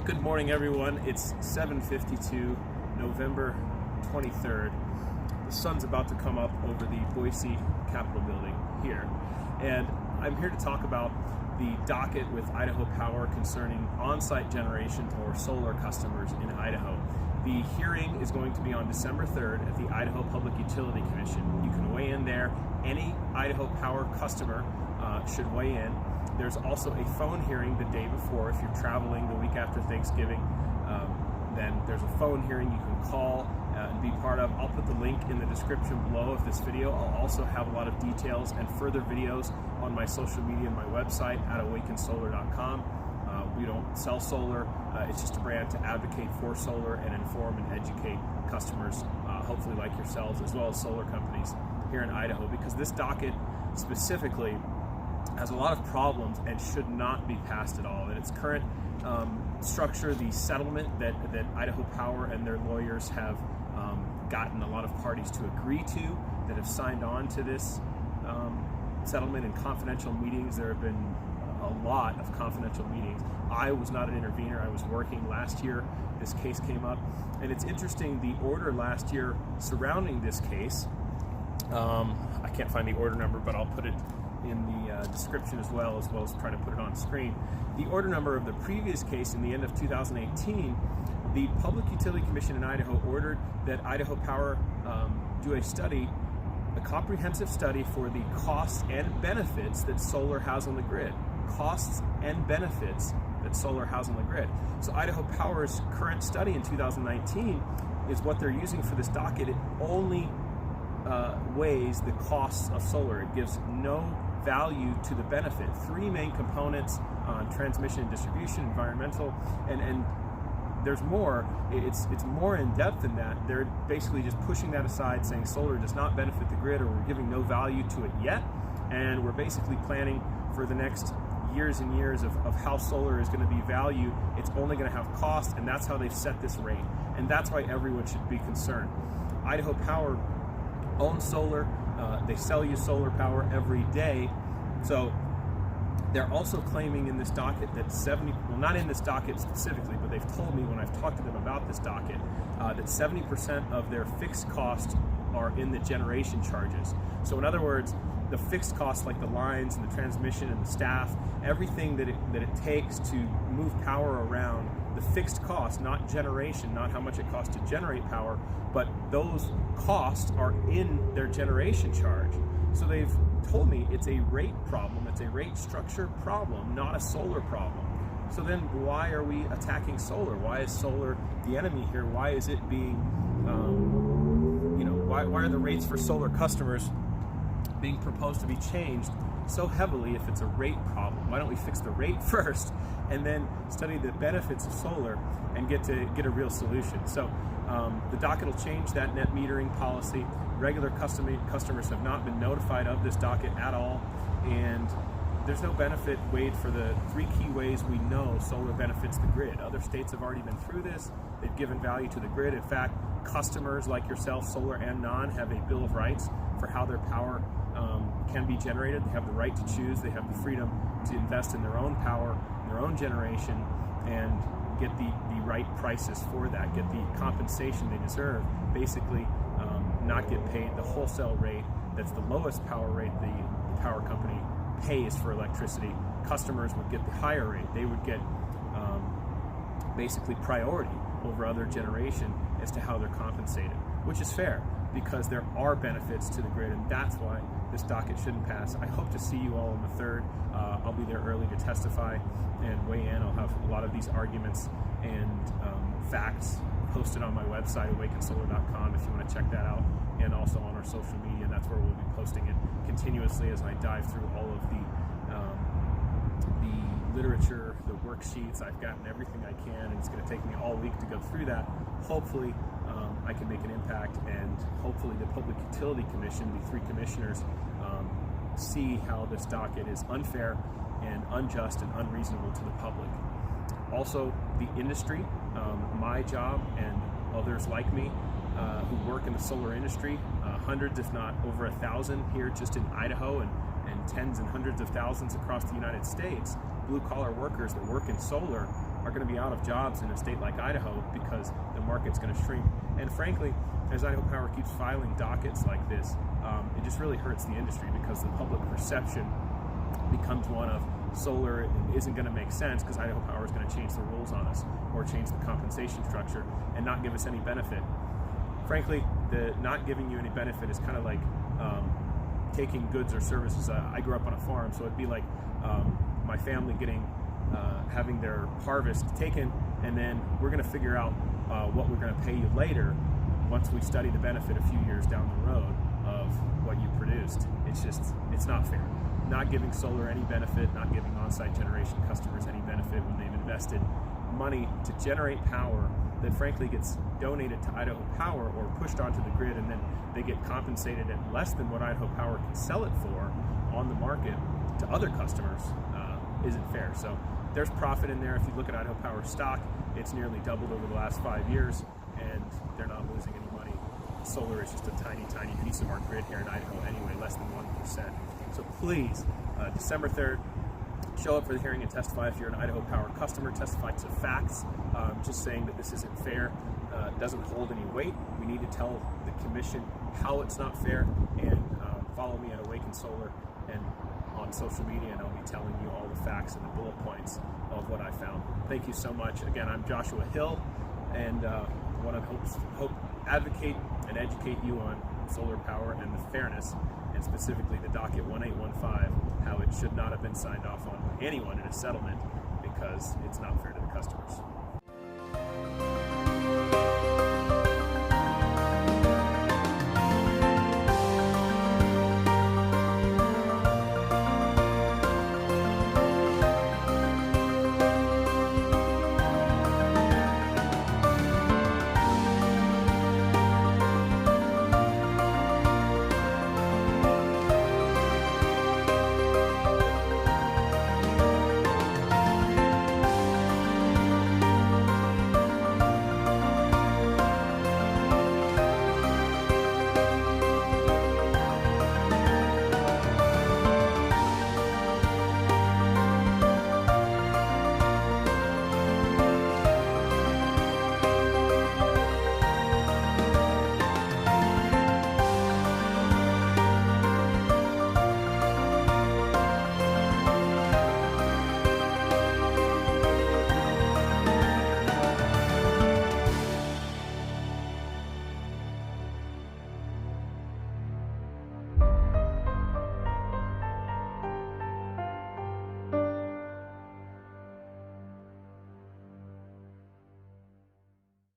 Good morning, everyone. It's 7:52, November 23rd. The sun's about to come up over the Boise Capitol building here. And I'm here to talk about the docket with Idaho Power concerning on-site generation for solar customers in Idaho. The hearing is going to be on December 3rd at the Idaho Public Utilities Commission. You can weigh in there. Any Idaho Power customer should weigh in. There's also a phone hearing the day before. If you're traveling the week after Thanksgiving, then there's a phone hearing you can call and be part of. I'll put the link in the description below of this video. I'll also have a lot of details and further videos on my social media and my website at awakensolar.com. We don't sell solar. It's just a brand to advocate for solar and inform and educate customers, hopefully like yourselves, as well as solar companies here in Idaho, because this docket specifically has a lot of problems and should not be passed at all. In its current structure, the settlement that Idaho Power and their lawyers have gotten a lot of parties to agree to, that have signed on to this settlement in confidential meetings. There have been a lot of confidential meetings. I was not an intervener. I was working last year. This case came up, and it's interesting, the order last year surrounding this case, I can't find the order number, but I'll put it in the description as well as trying to put it on screen. The order number of the previous case in the end of 2018, the Public Utility Commission in Idaho ordered that Idaho Power do a comprehensive study for the costs and benefits that solar has on the grid. Costs and benefits that solar has on the grid. So Idaho Power's current study in 2019 is what they're using for this docket. It only weighs the costs of solar. It gives no value to the benefit. Three main components: transmission and distribution, environmental, and there's more. It's more in depth than that. They're basically just pushing that aside, saying solar does not benefit the grid, or we're giving no value to it yet, and we're basically planning for the next years and years of how solar is going to be valued. It's only going to have cost, and that's how they've set this rate, and that's why everyone should be concerned. Idaho Power owns solar. They sell you solar power every day. So they're also claiming in this docket that not in this docket specifically, but they've told me when I've talked to them about this docket, that 70% of their fixed costs are in the generation charges. So in other words, the fixed costs like the lines and the transmission and the staff, everything that it takes to move power around, the fixed cost, not generation, not how much it costs to generate power, but those costs are in their generation charge. So they've told me it's a rate problem, it's a rate structure problem, not a solar problem. So then why are we attacking solar? Why is solar the enemy here? Why is it being, why are the rates for solar customers being proposed to be changed so heavily if it's a rate problem? Why don't we fix the rate first and then study the benefits of solar and get a real solution? So the docket will change that net metering policy. Regular customers have not been notified of this docket at all, and there's no benefit weighed for the three key ways we know solar benefits the grid. Other states have already been through this. They've given value to the grid. In fact, customers like yourself, solar and non, have a bill of rights for how their power can be generated. They have the right to choose. They have the freedom to invest in their own power, their own generation, and get the right prices for that, get the compensation they deserve. Basically, not get paid the wholesale rate that's the lowest power rate the power company pays for electricity. Customers would get the higher rate. They would get basically priority over other generation as to how they're compensated, which is fair because there are benefits to the grid, and that's why this docket shouldn't pass. I hope to see you all on the 3rd. I'll be there early to testify and weigh in. I'll have a lot of these arguments and facts posted on my website, awakensolar.com, if you want to check that out, and also on our social media. That's where we'll be posting it continuously as I dive through all of the literature, the worksheets. I've gotten everything I can, and it's going to take me all week to go through that. Hopefully I can make an impact, and hopefully the Public Utility Commission, the three commissioners, see how this docket is unfair and unjust and unreasonable to the public. Also, the industry, my job and others like me who work in the solar industry, hundreds if not over 1,000 here just in Idaho, and tens and hundreds of thousands across the United States, blue-collar workers that work in solar are going to be out of jobs in a state like Idaho because the market's going to shrink. And frankly, as Idaho Power keeps filing dockets like this, it just really hurts the industry because the public perception becomes one of solar isn't going to make sense because Idaho Power is going to change the rules on us or change the compensation structure and not give us any benefit. Frankly, the not giving you any benefit is kind of like taking goods or services. I grew up on a farm, so it'd be like my family having their harvest taken, and then we're going to figure out what we're going to pay you later once we study the benefit a few years down the road of what you produced. It's not fair. Not giving solar any benefit, not giving on-site generation customers any benefit when they've invested money to generate power that frankly gets donated to Idaho Power or pushed onto the grid, and then they get compensated at less than what Idaho Power can sell it for on the market to other customers isn't fair. So there's profit in there. If you look at Idaho Power stock, it's nearly doubled over the last 5 years, and they're not losing any money. Solar is just a tiny, tiny piece of our grid here in Idaho anyway, less than 1%. So please, December 3rd, show up for the hearing and testify if you're an Idaho Power customer. Testify to facts. Just saying that this isn't fair doesn't hold any weight. We need to tell the commission how it's not fair, and follow me at Awaken Solar and on social media, and I'll be telling you all the facts and the bullet points of what I found. Thank you so much. Again, I'm Joshua Hill, and want to hope advocate and educate you on solar power and the fairness, and specifically the docket 1815, how it should not have been signed off on by anyone in a settlement because it's not fair to the customers.